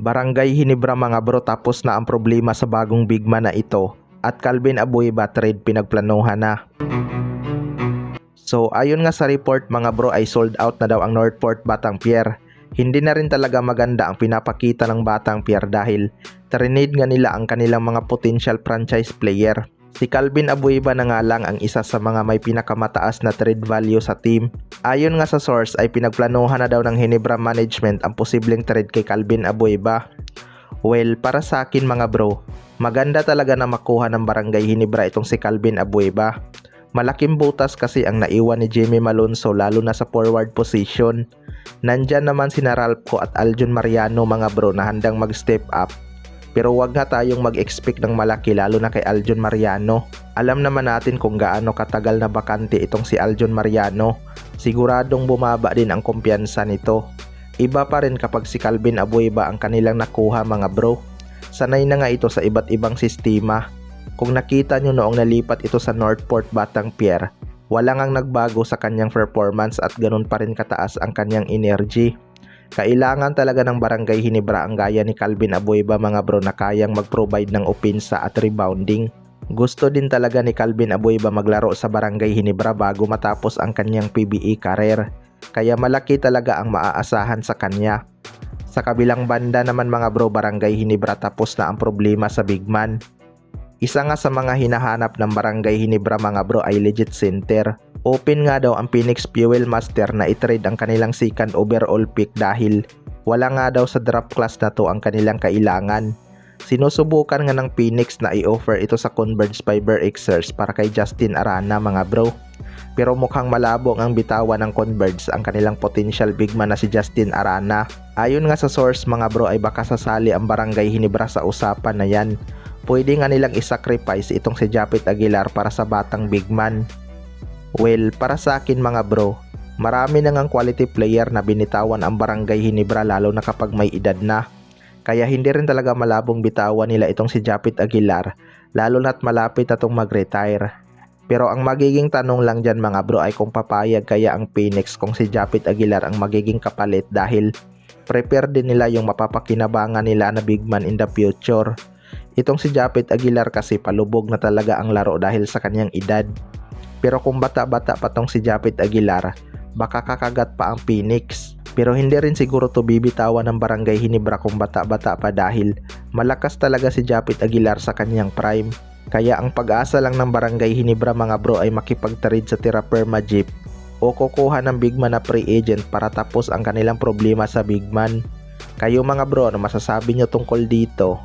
Barangay Hinebra mga bro, tapos na ang problema sa bagong bigman na ito at Calvin Abueva trade pinagplanuhan na. So ayon nga sa report mga bro ay sold out na daw ang Northport Batang Pier. Hindi na rin talaga maganda ang pinapakita ng Batang Pier dahil trinade nga nila ang kanilang mga potential franchise player. Si Calvin Abueva na nga lang ang isa sa mga may pinakamataas na trade value sa team. Ayon nga sa source ay pinagplanuhan na daw ng Hinebra management ang posibleng trade kay Calvin Abueva. Well, para sa akin mga bro, maganda talaga na makuha ng Barangay Hinebra itong si Calvin Abueva. Malaking butas kasi ang naiwan ni Jimmy Malonzo lalo na sa forward position. Nandyan naman sina Ralph at Aljun Mariano mga bro na handang mag-step up. Pero wag nga tayong mag-expect ng malaki lalo na kay Aljun Mariano. Alam naman natin kung gaano katagal na bakante itong si Aljun Mariano. Siguradong bumaba din ang kumpiyansa nito. Iba pa rin kapag si Calvin Abueva ang kanilang nakuha mga bro. Sanay na nga ito sa iba't ibang sistema. Kung nakita nyo noong nalipat ito sa Northport Batang Pier, wala ngang nagbago sa kanyang performance at ganun pa rin kataas ang kanyang energy. Kailangan talaga ng Barangay Hinebra ang gaya ni Calvin Abueva mga bro na kayang mag-provide ng opensa at rebounding. Gusto din talaga ni Calvin Abueva maglaro sa Barangay Hinebra bago matapos ang kanyang PBA career. Kaya malaki talaga ang maaasahan sa kanya. Sa kabilang banda naman mga bro, Barangay Hinebra tapos na ang problema sa bigman. Isa nga sa mga hinahanap ng Barangay Hinebra mga bro ay legit center. Open nga daw ang Phoenix Fuel Master na i-trade ang kanilang second overall pick dahil wala nga daw sa draft class na to ang kanilang kailangan. Sinusubukan nga ng Phoenix na i-offer ito sa Converge Fiber Xers para kay Justin Arana mga bro. Pero mukhang malabo ang bitawan ng Converge ang kanilang potential bigman na si Justin Arana. Ayon nga sa source mga bro ay baka sasali ang Barangay Hinebra sa usapan na yan. Pwede nga nilang isacrifice itong si Japet Aguilar para sa batang bigman. Well, para sa akin mga bro, marami na ngang quality player na binitawan ang Barangay Hinebra lalo na kapag may edad na. Kaya hindi rin talaga malabong bitawan nila itong si Japet Aguilar lalo na't malapit na itong mag-retire. Pero ang magiging tanong lang dyan mga bro ay kung papayag kaya ang Phoenix kung si Japet Aguilar ang magiging kapalit dahil prepare din nila yung mapapakinabangan nila na bigman in the future. Itong si Japet Aguilar kasi palubog na talaga ang laro dahil sa kanyang edad. Pero kung bata-bata pa tong si Japet Aguilar, baka kakagat pa ang Phoenix. Pero hindi rin siguro to bibitawan ng Barangay Hinebra kung bata-bata pa dahil malakas talaga si Japet Aguilar sa kanyang prime. Kaya ang pag-asa lang ng Barangay Hinebra mga bro ay makipag-trade sa Tira Perma Jeep o kukuha ng bigman na free agent para tapos ang kanilang problema sa bigman. Kayo mga bro, ano masasabi nyo tungkol dito?